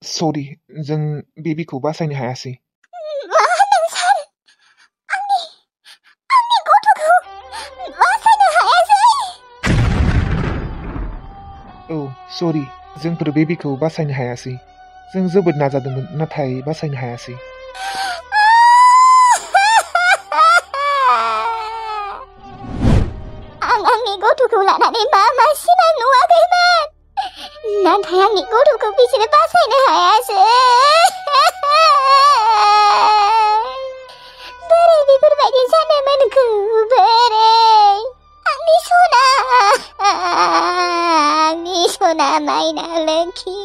सरि जों बेबिखौ बासायनो हायासै। मा होनदों सार? आंनि गथ'खौ बासायनो हायासै? औ सरि जोंफोर बेबिखौ बासायनो हायासै। जों जोबोद नाजादोंमोन नाथाय बासायनो हायासै। आं आंनि गथ'खौ लानानै मा सिमां नुवाखैमोन, नाथाय आंनि गथ'खौ बिसोरो बासायनो हायासै। बोरै बेफोरबायदि जानो मोनखो? बोरै? आंनि सना मायना लोखि।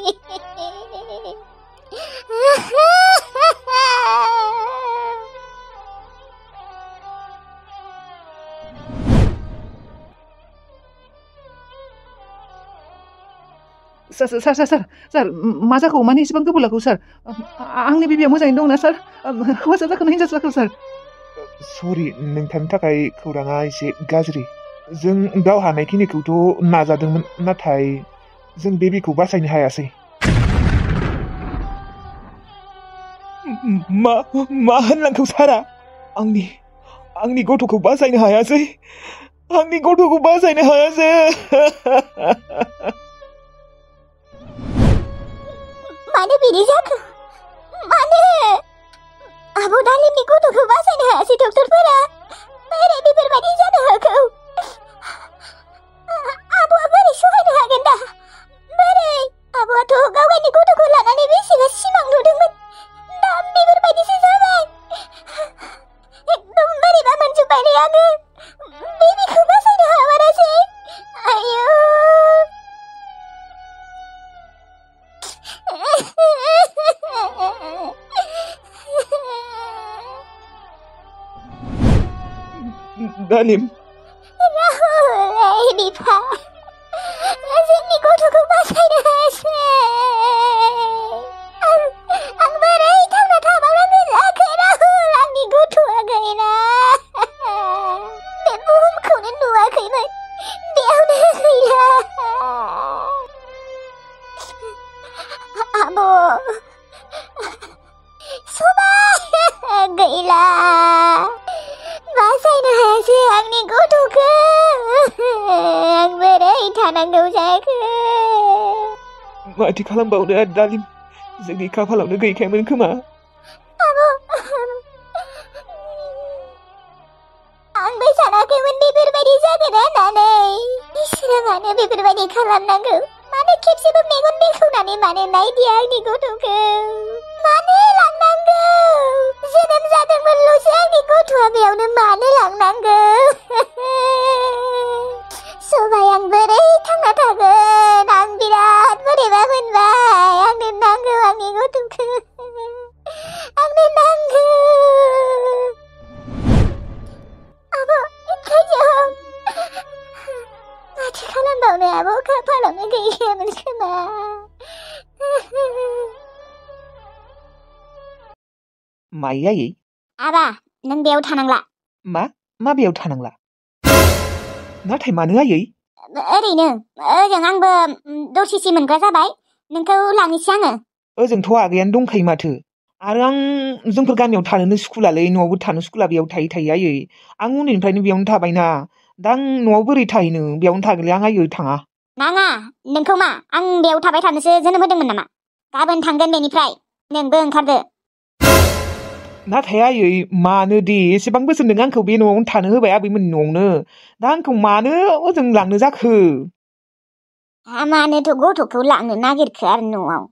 सार मा जाखो? माने एसेबां गोबाव लाखौ सार? आंनि बेबिया मोजाङैनो दंना सार? हौवासा जाखो ना हिनजावसा जाखो सार? सरि नोंथांनि थाखाय खौराङा एसे गाज्रि। जों गाव हानायखिनिखौथ' नाजादोंमोन नाथाय जों बेबिखौ बासायनो हायासै। मा होनलांखौ सारा? आंनि गथ'खौ बासायनो हायासै? आंनि गथ'खौ बासायनो हायासै? मानो बिदि जाखो? मानो? आब' दालिमनि गथ'खौ बासायनो हायासै डक्टरफोरा? बोरै बेफोरबायदि जानो हागौ? आब'आ बोरै सहायनो हागोन दा? बोरै? आब'आथ' गावनि गथ'खौ लानानै बेसेबा सिमां नुदोंमोन, दा बेफोरबायदिसो जाबाय। एकदम बोरैबा मोनजोब्बायलै आङो। बेबिखौ बासायनो हामारासै। आयौ। दालिम। राहुल, बिफा, जोंनि गथ'खौ बासायनो हायासै। आं बोरै थांना थाबावनांगौ जाखो राहुल? आंनि गथ'आ गैला। बे बुहुमखौनो नुवाखैमोन, बेयावनो गैला। आब' सबाय गैला। बासायनो हायासै आंनि गथ'खौ। आं बोरै थानांगौ जाखो? माथो खालामबावनो आरो दालिम, जोंनि खाफालावनो गैखायामोन खोमा। आंबो सानाखैमोन बेफोरबायदि जागोन होननानै। इसोरा मानो बेफोरबायदि खालामनांगौ? मानो खेबसेबो मेगन बेखेवनानै मानो नायदिया आंनि गथ'खौ? मानो लांनांगौ? जोनोम जादोंमोनल'सो आंनि गथ'आ, बेयावनो मानो लांनांगौ? सबाय, आं बोरै थांना थागोन? आं बिराद बोरैबा मोनबाय। आंनो नांगौ आंनि गथ'खौ। आंनो नांगौ। आब' थैजों। माथो खालामबावनो आब', खाफालावनो गैखायामोन खोमा। मायो आयै? आबा, नों बेयाव थानांला। मा बेयाव थानांला? नाथाय मानो आयै? ओरैनो ओजों आंबो दसेसो मोनग्रा जाबाय, नोंखौ लांनोसै आङो। ओजोंथ' आगैयानो दंखायो माथो। आरो जोंफोर गामियाव थानोनो सुखुलालै, न'आवबो थानो सुखुला बेयाव थायै आयै। आं उन्दैनिफ्रायनो बेयावनो थाबायना, दा आं न'आव बोरै थाहैनो? बेयावनो थागोनलै आं आयै, थाङा। नाङा, नोंखौ मा आं बेयाव थाबाय थानोसो जोनोम होदोंमोन नामा? गाबोन थांगोन बेनिफ्राय, नोंबो ओंखारदो। नाथाय आयै मानो दे? एसेबां बोसोर नों आंखौ बे न'आवनो थानो होबाय, आबैमोननि न'आवनो। दा आंखौ मानो ओजों लांनो जाखो? मानोथ' गथ'खौ लांनो नागिरखो आरो न'आव?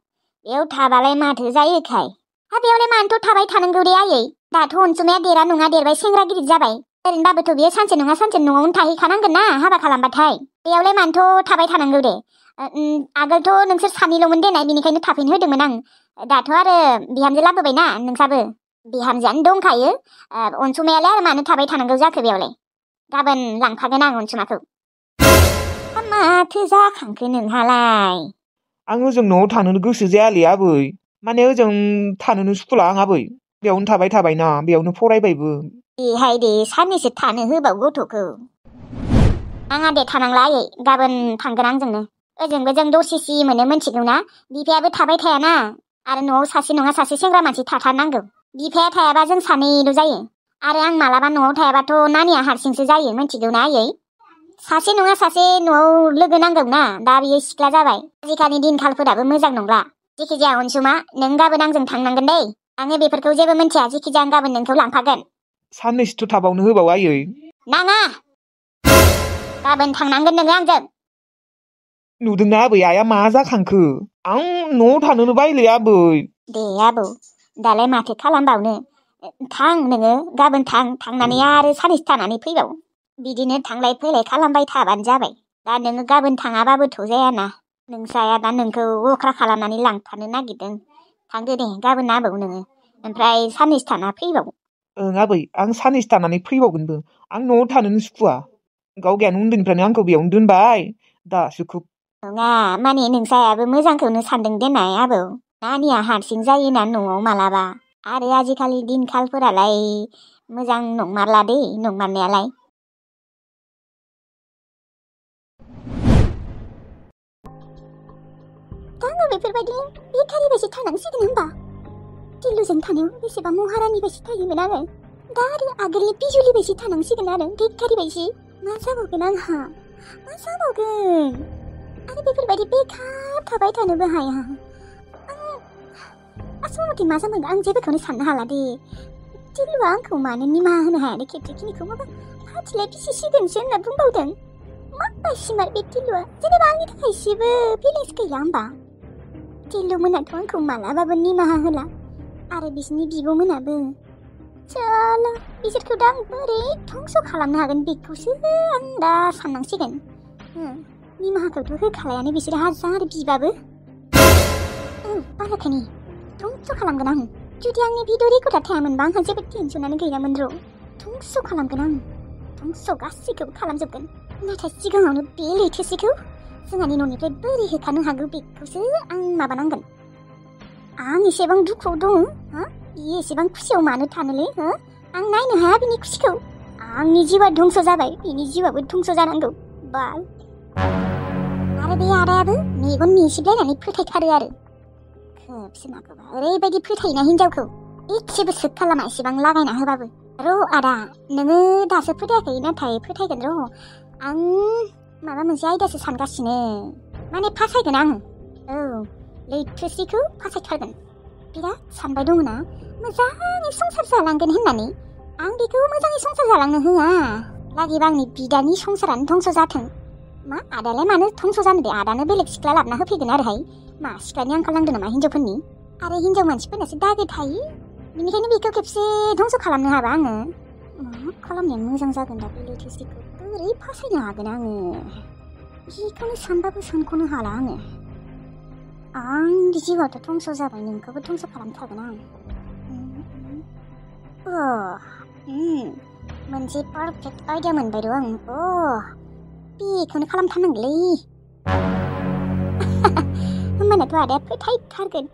बेयाव थाबालाय माथो जायोखाय? बेयावलाय मानोथ' थाबाय थानांगौ दे आयै? दाथ' अनसुमाया देरा नङा देरबाय, सेंग्रा गिदिर जाबाय। ओरैनोबाबोथ' बेयो सानसे नङा सानसे न'आवनो थाहैखानांगोन ना, हाबा खालामबाथाय। बेयावलाय मानोथ' थाबाय थानांगौ दे? आगोलथ' नोंसोर सानैल'मोन देनाय, बेनिखायनो थाफैनो होदोंमोन आं। दाथ' आरो बिहामजो लाबोबायना नोंसाबो। बिहामजोआनो दंखायो। अनसुमायालाय आरो मानो थाबाय थानांगौ जाखो बेयावलाय? गाबोन लांफागोन आं अनसुमाखौ। माथो जाखांखो नोंहालाय? आं ओजों न'आव थानोनो गोसो जायालै आबै। माने ओजों थानोनो सुखुला आं आबै। बेयावनो थाबायना, बेयावनो फरायबायबो। बेहाय दे साननैसो थानो होबाव गथ'खौ। आंहा दे थानांला आयै, गाबोन थांगोन आंजोंनो। ओजोंबो जों दसेसि मोनो मोनथिगौ ना? बिफायाबो थाबाय थायाना। आरो न'आव सासे नङा सासे सेंग्रा मानसि थाथारनांगौ। बिफाया थायाबा जों सानैल' जायो। आरो आं मालाबा न'आव थायाबाथ' नानिया हारसिंसो जायो, मिथिगौ ना आयै? सासे नङा सासे न'आव लोगो नांगौ ना। दा बियो सिख्ला जाबाय। आजिखालि दिनखालफोराबो मोजां नंला। जेखिजाया अनसुमा, नों गाबोन आंजों थांनांगोन दै। आङो बेफोरखौ जेबो मिन्थिया, जेखिजाया आं गाबोन नोंखौ लांफागोन। साननैसोथ' थाबावनो होबाव आयै। नाङा, गाबोन थांनांगोन नोङो आंजों। नुदोंना आबै, आइया मा जाखांखो? आं न'आव थानोनो बायोलै आबै। दे आबौ, दालाय माथो खालामबावनो। थां नोङो, गाबोन थांनानै आरो साननैसो थानानै फैबाव। बिदिनो थांलाय फैलाय खालामबाय थाबानो जाबाय। दा नोङो गाबोन थाङाबाबोथ' जायाना। नोंसाया दा नोंखौ अख्रा खालामनानै लांफानो नागिरदों। थांदो दे गाबोन आबौ नोङो, ओमफ्राय साननैसो थाना फैबाव। ओं आबै, आं साननैसो थानानै फैबावगोनबो। आं न'आव थानोनो सुखुवा। गावगायानो उन्दैनिफ्रायनो आंखौ बेयावनो दोनबाय, दासो खुब। नङा, माने नोंसायाबो मोजांखौनो सानदों देनाय आबौ। नानिया हारसिं जायोना न'आव मालाबा। आरो आजिखालि दिनखालफोरालाय मोजां नंमारला दै, नंमारनायालाय। दा आङो बेफोरबायदि बेकारि बायदि थानांसिगोन होनबा। दिल्लुजों थानायाव बेसेबा महारानि बायदि थायोमोन आरो। दा आरो आगोलनि बिजुलि बायदि थानांसिगोन आरो, बेकारि बायदि। मा जाबावगोन आंहा? मा जाबावगोन? आरो बेफोरबायदि बेकार थाबाय थानोबो हाया। आसल मथे मा जानांगौ आं जेबोखौनो साननो हाला दे। दिल्लुआ आंखौ मानो निमाहा होनो हाया दे? खेबसेखिनिखौ माबा फाथिलाय बिसिसिगोनसो होनना बुंबावदों। मा बासिमार बे दिल्लुआ? जेनेबा आंनि थाखाय एसेबो फिलिंस गैया होमबा? दिल्लु मोनाथ' आंखौ मालाबाबो निमाहा होला। आरो बिसिनि बिब'मोनाबो। साला, बिसोरखौ दा आं बोरै धंस' खालामनो हागोन बेखौसो आं दा साननांसिगोन। निमाहाखौथ' होखालायानो बिसोर हाजार बिबाबो। बाराखायनि धंस' खालामगोन आं। जुदि आंनि भिडिअ रेकर्डआ थायामोनबा आंहा जेबो टेनसनानो गैयामोन र'। धंस' खालामगोन आं। धंस' गासैखौबो खालामजोबगोन। नाथाय सिगाङावनो बे लैथोसेखौ जोंहानि न'निफ्राय बोरै होखारनो हागौ बेखौसो आं माबानांगोन। आं एसेबां दुखुआव दङ, बियो एसेबां खुसियाव मानो थानोलै? आं नायनो हाया बिनि खुसिखौ। आंनि जिउआ धंस' जाबाय, बिनि जिउआबो धंस' जानांगौ। बाल। आरो बे आदायाबो मेगन मेसिबलायनानै फोथायथारो आरो। खोबसिनाखौबा ओरैबायदि फोथायोना हिनजावखौ। एसेबो सोख खालामा एसेबां लागायना होबाबो। र' आदा, नोङो दासो फोथायाखै, नाथाय फोथायगोन र'। आं माबा मोनसे आयदासो सानगासिनो। माने फासायगोन आङो। औ, लैथोसेखौ फासायथारगोन। बिराद सानबाय दङ ना मोजाङै संसार जालांगोन होननानै। आं बेखौ मोजाङै संसार जालांनो होआ। लागिबा आंनि बिदानि संसारानो धंस' जाथों। मा आदालाय मानो धंस' जानो दे? आदानो बेलेग सिख्ला लाबोना होफैगोन आरोहाय। मा सिख्लानि आंखाल नांदों नामा हिनजावफोरनि? आरो हिनजाव मानसिफोरनासो दागो थायो। बेनिखायनो बेखौ खेबसे धंस' खालामनो हाबा आङो मा खालामनाया मोजां जागोन दा? बे लैथोसेखौ बोरै फासायनो हागोन आङो? बेखौनो सानबाबो सानख'नो हाला आङो। आंनि जिउआथ' धंस' जाबाय, नोंखौबो धंस' खालामथारगोन आं। मोनसे पारफेक्ट आइडिया मोनबाय र' आं। बेखौनो खालामथारनांगौलै। होमबानाथ' आदाया फोथायथारगोन।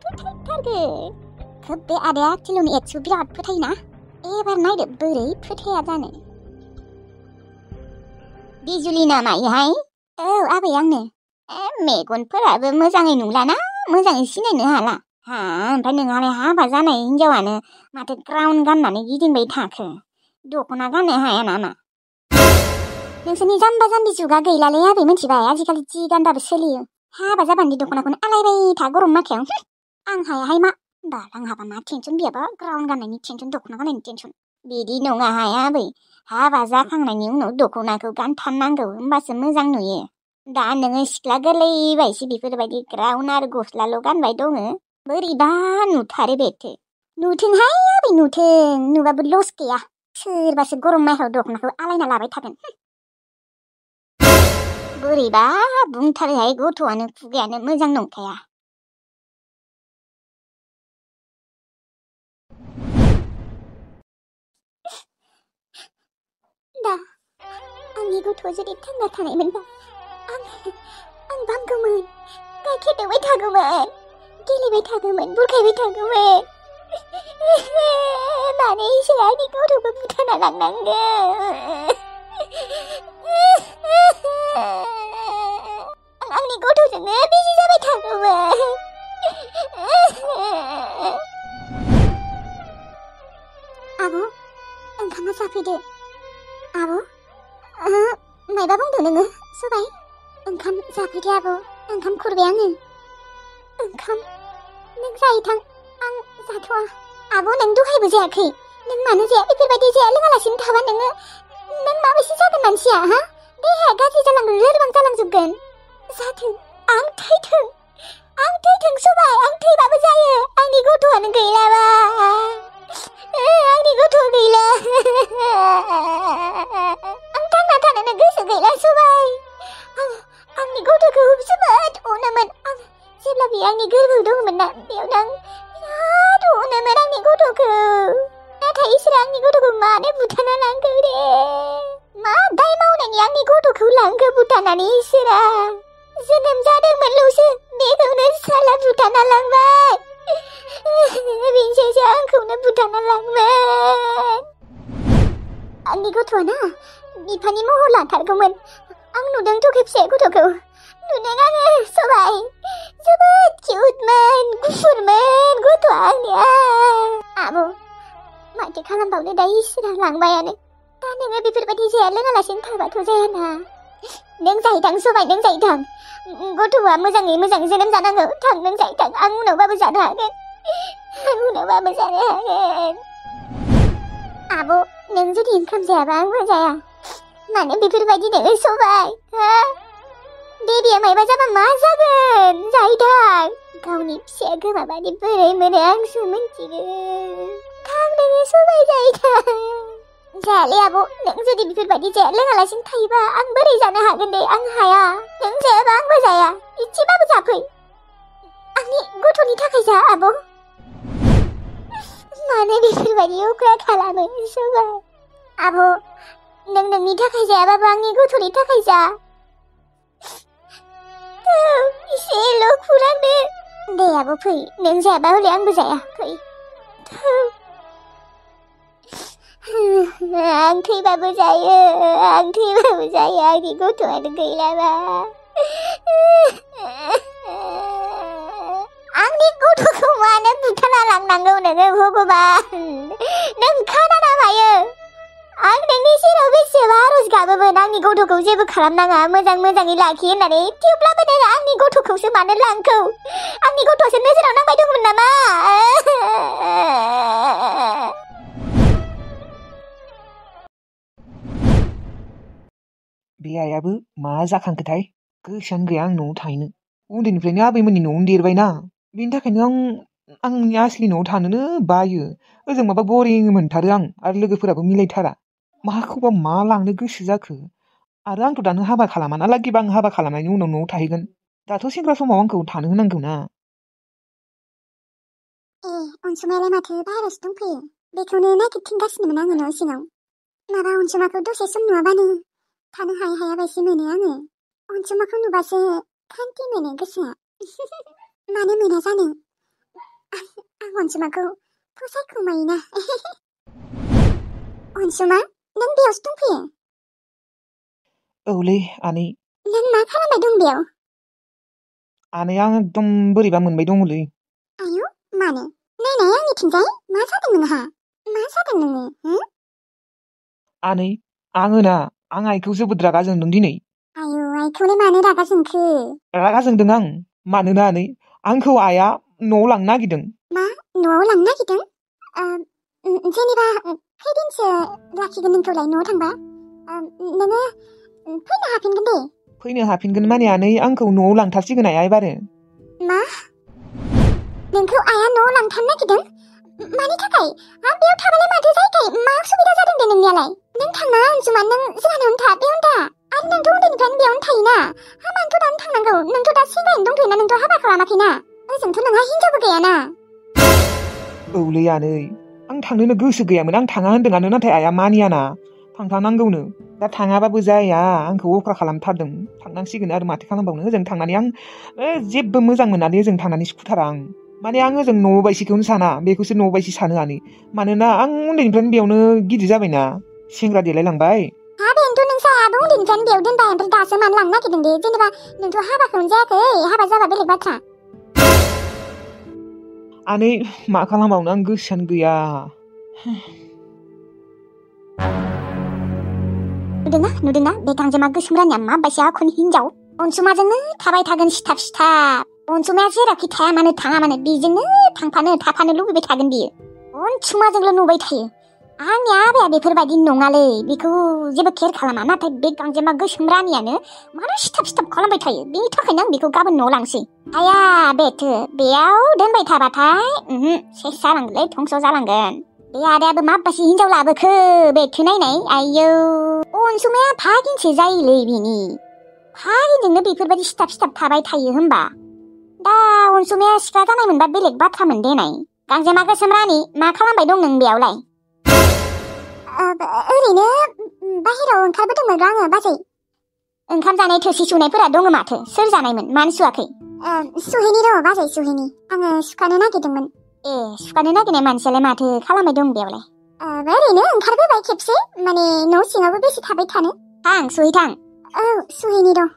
खोब बे आदाया दिल्लुनि एक्सखौ बिराद फोथायोना। एबार नायदो बोरै फोथाया जानो। बिजुलि नामायोहाय? औ आबै, आंनो। मेगनफोराबो मोजाङै नुलाना, मोजाङै सिनायनो हाला। ओमफ्राय नोंहालाय हाबा जानाय हिनजावानो माथो ग्राउन गाननानै गिदिंबाय थाखो? दख'ना गाननो हाया नामा? नोंसोरनि जाम्बा जाम्बि जुगा गैलालै आबै, मिथिबाय? आजिखालि जि गानबाबो सोलियो। हाबा जाबानो दख'नाखौनो आलायबाय था गरम माखायाव। आं हायाहाय मा? बाल, आंहाबा मा टेनसन गैयाबा ग्राउन गाननायनि टेनसन, दख'ना गाननायनि टेनसन। बिदि नङाहाय आबै। हाबा जाखांनायनि उनाव दख'नाखौ गानथारनांगौ, होमबासो मोजां नुयो। दा नोङो सिख्ला गोरलैबायसो बेफोरबायदि ग्राउन आरो गस्लाल' गानबाय दङ। बोरैबा नुथारो बेथो। नुथोंहाय आबै, नुथों। नुबाबो लस गैया। सोरबासो गरम माहायाव दख'नाखौ आलायना लाबाय थागोन। बोरैबा बुंथारोहाय गथ'आनो, खुगायानो मोजां नंखाया। दा आंनि गथ'आ जुदि थांना थानायमोनबा आं बामगौमोन, गाइखेर दौबाय थागौमोन, गेलेबाय थागौमोन, बुरखायबाय थागौमोन। मानो इसोरा आंनि गथ'खौ बुथारना लांनांगौ? आं आंनि गथ'जोंनो बिजि जाबाय थागौमोन। आब' ओंखामा जाफैदो। आब' मायबा बुंदों नोङो सबाय? ओंखाम जाफैदो आब', ओंखाम खुरबाय आङो। ओंखाम नों जायै थां, आं जाथ'वा। आब' नों दहायबो जायाखै, नों मानो जाया? बेफोरबायदि जाया लोङालासिनो थाबा नों माबायदि जागोन मानसिया, हा? देहाया गाज्रि जालांगोन, लोरबां जालांजोबगोन। जाथों, आं थैथों सबाय, आं थैबाबो जायो। आंनि गथ'आनो गैलाबा, आंनि गथ' गैला। आं थांना थानोनो गोसो गैला सबाय। आंनि गथ'खौ जोबोद अनोमोन। आं जेब्ला बे आंनि गोरबोआव दंमोन ना, बेयावनो आं बिराद अनोमोन आंनि गथ'खौ। नाथाय इसोरा आंनि गथ'खौ मानो बुथारना लांखो रे? मा दाय मावनायनि आंनि गथ'खौ लांखो बुथारनानै इसोरा? जोनोम जादोंमोनल'सो, बेखौनो साला बुथारना लांबाय। बेनिसायसो आंखौनो बुथारना लांबाय। आंनि गथ'आ ना बिफानि महर लाथारगौमोन। आं नुदोंथ' खेबसे गथ'खौ, नुदों आङो सबाय। जोबोद किउटमोन, गुफुरमोन गथ'आ आंनिया। आब' माथो खालामबावनो, दा इसोरा लांबायानो। दा नोङो बेफोरबायदि जाया लोङालासिनो थाबाथ' जायाना। नों जाहैथां सबाय, नों जाहैथां। गथ'आ मोजाङै मोजां जोनोम जानांगौ। थां नों जाहैथां, आं उनावबाबो जानो हागोन। आब' नों जुदि ओंखाम जायाबा आंबो जाया। मानो बेफोरबायदि नोङो सबाय, हा? बेबिया मायबा जाबा मा जागोन? जाहैथां। गावनि फिसाया गोमाबादि बोरै मोनो आंसो मिन्थिगौ। थां नोङो सबाय जाहैथां। जायालै आब', नों जुदि बेफोरबायदि जाया लोङालासिनो थायोबा आं बोरै जानो हागोन दे? आं हाया। नों जायाबा आंबो जाया। इसेबाबो जाफै। आंनि गथ'नि थाखाय जा आब'। मानो बेफोरबायदि अख्रा खालामो सबाय? आब' नों नोंनि थाखाय जायाबाबो आंनि गथ'नि थाखाय जा। इसेल' खुरांनो। दे आब' फै, नों जायाबा हले आंबो जाया। फै। आं थैबाबो जायो, आंनि गथ'आनो गैलाबा। आंनि गथ'खौ मानो बुथारना लांनांगौ नोङो भगबान? नों खाना ना मायो? आं नोंनि सेराव बेसेबा आरज गाबोमोन आंनि गथ'खौ जेबो खालामनाङा, मोजाङै लाखि होननानै। थेवब्लाबो नों आंनि गथ'खौसो मानो लांखौ? आंनि गथ'आसो नोजोराव नांबाय दंमोन नामा? बे आइयाबो मा जाखांखोथाय? गोसोआनो गैया आं न'आव थाहैनो। उन्दैनिफ्रायनो आबैमोननि न'आवनो देरबायना, बेनि थाखायनो आंनि आसलि न'आव थानोनो बायो। ओजों माबा बरिं मोनथारो आं, आरो लोगोफोराबो मिलायथारा। माखौबा मा लांनो गोसो जाखो? आरो आंथ' दानो हाबा खालामा ना, लागिबा आं हाबा खालामनायनि उनाव न'आव थाहैगोन। दाथ' सेंग्रा समाव आंखौ थानो होनांगौ ना। अनसुमायालाय माथो बाहेरावसो दंफैयो? बेखौनो नागिरथिंगासिनोमोन आङो न' सिङाव। माबा अनसुमाखौ दसे सम नुवाबानो थानो हाया बायदि मोनो आङो। अनसुमाखौ नुबासो खान्थि मोनो गोसोआ। मानो मोना जानो? आं अनसुमाखौ फसायखुमायोना। अनसुमा, नों बेयावसो दंफैयो? औलै आनै। नों मा खालामबाय दं बेयाव? आनै आं एकदम बोरैबा मोनबाय दङलै। आयु मानो? नायनाय आंनिथिंजाय। मा जादों नोंहा? मा जादों नोङो? आनै आङो ना, आं आइखौ जोबोद रागा जोंदों दिनै। आयु आइखौलाय मानो रागा जोंखो? रागा जोंदों आं, मानोना आनै आंखौ आइया न'आव लांनो नागिरदों। मा? न'आव लांनो नागिरदों? जेनेबा खैदिनसो लाखिगोन नोंखौलाय न'आव थांबा? नोङो फैनो हाफिनगोन दे। फैनो हाफिनगोन माने आनै, आंखौ न'आव लांथारसिगोन आइया एबारो। मा? नोंखौ आइया न'आव लांथारनो नागिरदों? मानि थाखाय? बेयाव थाबालाय माथो जायोखाय? मा उसुबिदा जादों दे नोंनियालाय? नों थांनाङा अनसुमा, नों जोंहानावनो था, बेयावनो था। आरो नोंथ' उन्दैनिफ्रायनो बेयावनो थायोना। हाबानोथ' दानो थांनांगौ। नोंथ' दा सेंग्रायैनो दंथ'योना, नोंथ' हाबा खालामाखैना। ओजोंथ' नोंहा हिनजावबो गैयाना। औलै आनै, आं थांनोनो गोसो गैयामोन। आं थाङा होनदोंआनो, नाथाय आइया मानियाना। थांथारनांगौनो। दा थाङाबाबो जाया, आंखौ अख्रा खालामथारदों। थांनांसिगोन आरो माथो खालामबावनो। ओजों थांनानै आं जेबो मोजां मोनालै, ओजों थांनानै सुखुथारा आं। माने आं ओजों न' बायसिखौनो साना, बेखौसो न' बायसि सानो आनै। मानोना आं उन्दैनिफ्रायनो बेयावनो गिदिर जाबायना, सेंग्रा देलायलांबाय। बेनोथ' नोंसा आइयाबो उन्दैनिफ्रायनो बेयाव दोनबाय, ओमफ्राय दासो मानो लांनो नागिरदों दे? जेनेबा नोंथ' हाबाखौनो जायाखै, हाबा जाबा बेलेग बाथ्रा। आनै मा खालामबावनो आं गोसोआनो गैया। नुदोंना बे गांजेमा गोसोम रानिया माबायदि आखुनि हिनजाव अनसुमाजोंनो थाबाय थागोन सिथाब सिथाब। अनसुमाया जेरावखि थाया मानो थाङा मानो बेजोंनो थाफानो लुबैबाय थागोन बियो। अनसुमाजोंल' नुबाय थायो। आंनि आबाया बेफोरबायदि नङालै, बेखौ जेबो केयार खालामा, नाथाय बे गांजेमा गोसोम रानियानो मानो सिथाब खालामबाय थायो। बेनि थाखायनो आं बेखौ गाबोन न'आव लांसै। आया बेथो बेयाव दोनबाय थाबाथाय सेस जालांगोनलै, धंस' जालांगोन। बे आदायाबो माबायदि हिनजाव लाबोखो बेथो नायनाय। आयौ अनसुमाया फागिनसो जायोलै बिनि। फागिनजोंनो बेफोरबायदि सिथाब थाबाय थायो होमबा। दा अनसुमाया सिख्ला जानाय मोनबा बेलेग बाथ्रामोन देनाय। गांजेमा गोसोम रानि मा खालामबाय दं नों बेयावलाय? ओरैनो बाहेराव ओंखारबोदोंमोन आङो बाजै। ओंखाम जानाय थोरसि सुनायफोरा दङ माथो, सोर जानायमोन? मानो सुवाखै? सुहैनि र' बाजै, सुहैनि। आङो सुखानो नागिरदोंमोन। ए सुखानो नागिरनाय मानसियालाय माथो खालामबाय दं बेयावलाय? ओरैनो ओंखारबोबाय खेबसे, माने न' सिङावबो बेसे थाबाय थानो। थां सुहैथां। औ सुहैनि र'।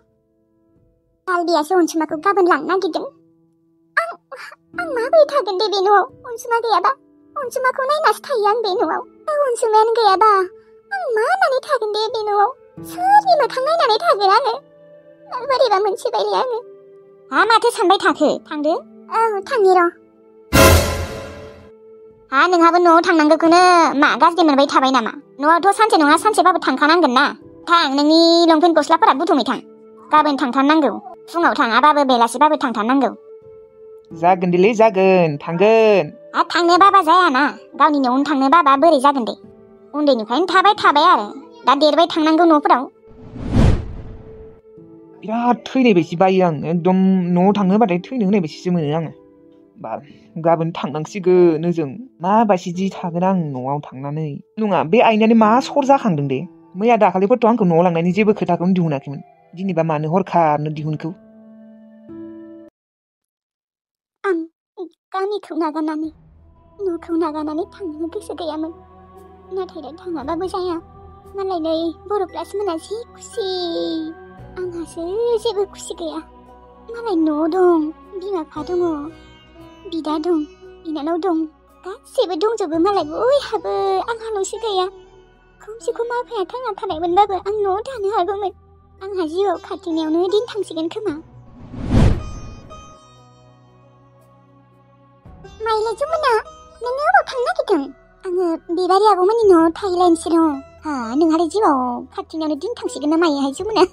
दालबियासो अनसुमाखौ गाबोन लांनो नागिरदों। आं माबोरै थागोन दे बे न'आव अनसुमा गैयाबा? अनसुमाखौ नायनासो थायो आं बे न'आव। अनसुमायानो गैयाबा आं मा होननानै थागोन दे बे न'आव? सोरनि मोखां नायनानै थागोन आङो? बोरैबा मोनसेबायलै आङो। माथो सानबाय थाखो? थांदो। औ थांनि र'। नोंहाबो न'आव थांनांगौखौनो मा गाज्रि मोनबाय थाबाय नामा? न'आवथ' सानसे नङा सानसेबाबो थांखानांगोन ना। थां नोंनि लंपेन्ट गस्लाफोरा बुथुमै थां। गाबोन थांथारनांगौ। फुङाव थाङाबाबो बेलासिबाबो थांथारनांगौ। जागोन देलै जागोन, थांगोन। थांनो बाबा जायाना, गावनि न'आवनो थांनो बाबा बोरै जागोन दे। उन्दैनिफ्रायनो थाबाय आरो दा देरबाय थांनांगौ न'फोराव। बिराद थैनाय बायदि बायो आं, एकदम न'आव थांनो होबाथाय थैनो होनाय बायदिसो मोनो आङो। गाबोन थांनांसिगोन ओजों। माबायदि थागोन आं न'आव थांनानै। नङा बे आइनानो मा सर जाखांदों दे। मैया दाखालिफोरथ' आंखौ न'आव लांनायनि जेबो खोथाखौनो दिहुनाखैमोन। दिनैबा मानो हरखाबनो दिहुनखौ? आं गामिखौ नागारनानै न'खौ नागारनानै थांनो गोसो गैयामोन, नाथाय दा थाङाबाबो जाया। मालाय नै बर'फ्रासो मोना जि खुसि, आंहासो जेबो खुसि गैया। मालाय न' दं, बिमा बिफा दङ, बिदा दं, बिनानाव दं, गासैबो दंजोबो मालाय बयहाबो। आंहाल'सो गैया। खमसे खम आफाया थांना थानायमोनबाबो आं न'आव थानो हागौमोन। आंहा जिउआव खाथिनायावनो दिन थांसिगोन खोमा। माइले जमुना, नोङो अबाव थांनो नागिरदों? आङो बेबारि आब'मोननि न'आव थाहैलायनोसै र'। नोंहालाय जिउआव खाथिनायावनो दिन थांसिगोन ना मायोहाय जमुना?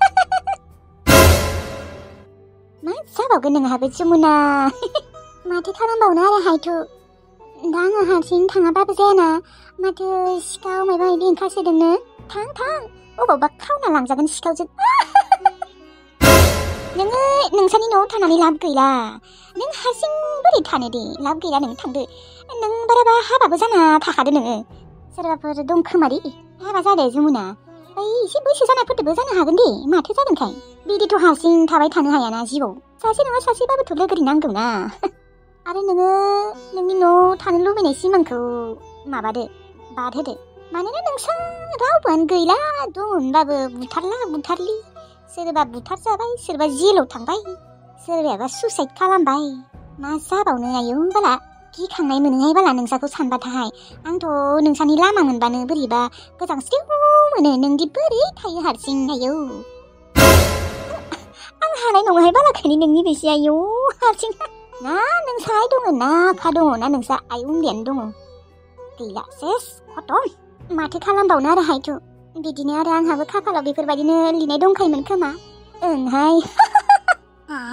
मा जाबावगोन नोंहाबो जमुना? माथो खालामबावनो आरो हायथु। दा आङो हारसिं थाङाबाबो जायाना, माथो सिखाव माबा माबि ओंखारसोदोंनो। थां अबावबा खावना लांजागोन सिखावजों। नोङो नोंसानि न'आव थानानै लाब गैला। नों हारसिं बोरै थानो दे, लाब गैला, नों थांदो। नों बाराबा हाबाबो जाना थाखादो नोङो। सोरबाफोर दं खोमारि? हाबा जादो जमुना। एसे बैसो जानायफोरदोबो जानो हागोन दे, माथो जागोनखाय? बिदिथ' हारसिं थाबाय थानो हायाना जिउआव। सासे नङा सासेबाबोथ' लोगोरि नांगौना। आरो नोङो नोंनि न'आव थानो लुबैनाय सिमांखौ माबादो, बादहोदो। मानोना नोंसा रावबोआनो गैला, दङ होनबाबो बुथारलि। सोरबा बुथार जाबाय, सोरबा जेलाव थांबाय, सोरबायाबा सुइसाइड खालामबाय। मा जाबावनो आयौ बाला, गिखांनाय मोनोहाय बाला नोंसाखौ सानबाथाय। आंथ' नोंसानि लामा मोनबानो बोरैबा गोजांस्रिउ मोनो। नोंदि बोरै थायो हारसिं आयौ। आं हानाय नङाहाय बालाखायनो नोंनि बैसो आयौ हारसिं। ना नोंसा आइ दङ ना आफा दङ ना नोंसा आइ उन्दैयानो दङ? गैला सेस खतम। माथो खालामबावनो आरो हायथु। बिदिनो आरो आंहाबो खाफालाव बेफोरबायदिनो लिरनाय दंखायोमोन खोमा। ओंहाय।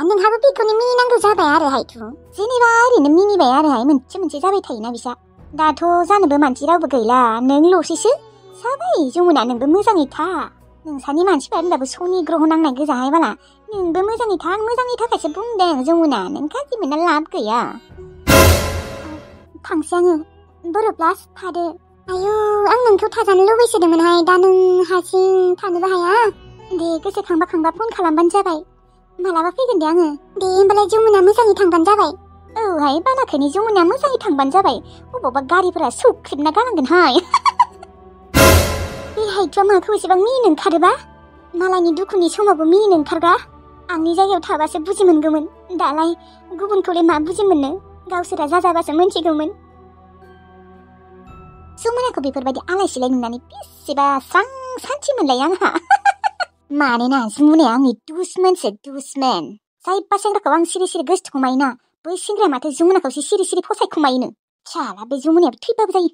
नोंहाबो बेखौनो मिनिनांगौ जाबाय आरो हायथु। जेनेबा ओरैनो मिनिबाय आरोहाय, मोनसे जाबाय थायोना बिसा। दाथ' जानोबो मानसि रावबो गैला, नोंल'सैसो। जाबाय जमुना, नोंबो मोजाङै था। नोंसानि मानसिफ्रा होनबाबो सनि ग्रह नांनाय गोजाहाय बाला। नोंबो मोजाङै था, आं मोजांनि थाखायसो बुंदों जमुना। नों गाज्रि मोनना लाब गैया। थांसै आङो। बर'प्लास थादो। आयौ आं नोंखौ थाजानो लुबैसोदोंमोनहाय, दा नों हारसिं थानोबो हाया। दे गोसोखांबा फन खालामबानो जाबाय। मालाबा फैगोन दे आङो। दे होमबालाय जमुना मोजाङै थांबानो जाबाय। औहाय बालाखायनो जमुना मोजाङै थांबानो जाबाय। अबावबा गारिफोरा सौख्रेबना गालांगोनहाय। बे हायथुआ माखौ एसेबां मिनिनो ओंखारोबा? मालायनि दुखुनि समावबो मिनिनो ओंखारग्रा। आंनि जायगायाव थाबासो बुजि मोनगौमोन, दालाय गुबुनखौलाय मा बुजि मोननो? गावसोरा जाजाबासो मोनथिगौमोन। जमुनाखौ बेफोरबायदि आलाय सिलाय नुनानै बेसेबा स्रां सान्थि मोनलायो आंहा। मानोना जमुनाया आंनि दुसमोनसो दुसमोन। जायबा सेंग्राखौ आं सिरि सिरि गोसोथोखुमायोना बै सेंग्राया माथो जमुनाखौसो सिरि सिरि फसायखुमायोनो। साला बे जमुनायाबो थैबाबो जायो।